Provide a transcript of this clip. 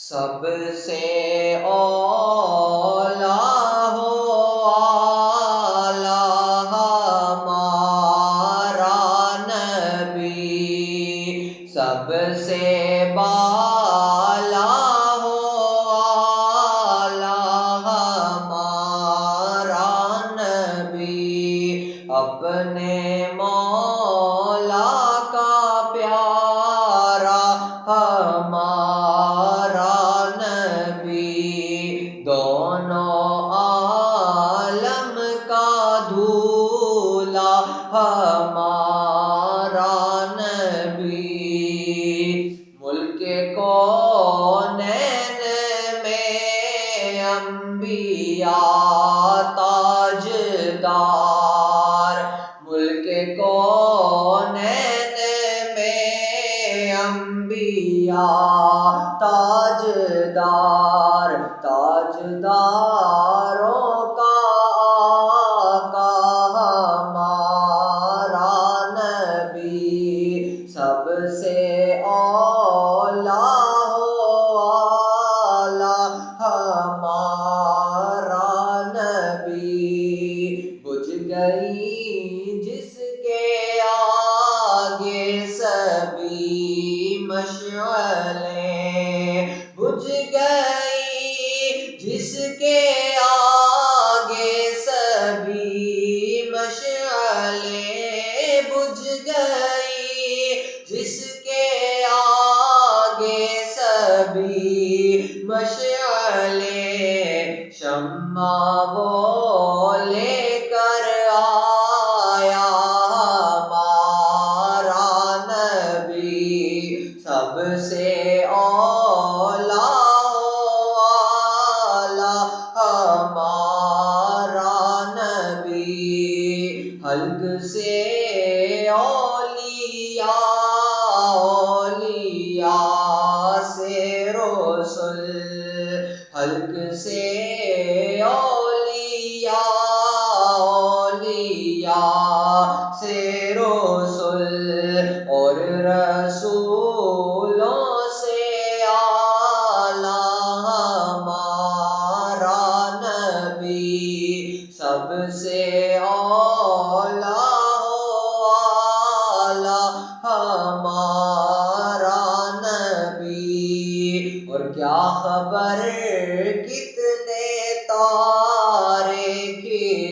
سب سے اولا ہو اعلیٰ ہمارا نبی، سب سے بالا ہو اعلیٰ ہمارا نبی، اپنے مولا کا پیارا ہمارا نبی، دونوں عالم کا دھولا ہمارا نبی، ملک کونین میں انبیاء تاجدار، ملک کونین میں انبیاء تاجدار، تاجداروں کا آقا ہمارا نبی، سب سے اولا ہو اعلیٰ ہمارا نبی، بجھ گئی جس کے آگے سبھی مشعلیں، بجھ گئی جس کے آگے سبھی مشعلیں، بجھ گئی جس کے آگے سبھی مشعلیں، شمع وہ لے کر آیا ہمارا نبی، سب سے اولا ہو اعلیٰ ہمارا نبی، حلق سے اولیاء، اولیاء سے رسل، حلق سے اولیاء، اولیاء سے رسل، اور رسولوں سے اعلیٰ ہمارا نبی، سب سے اولا ہو اعلیٰ ہمارا نبی، اور کیا خبر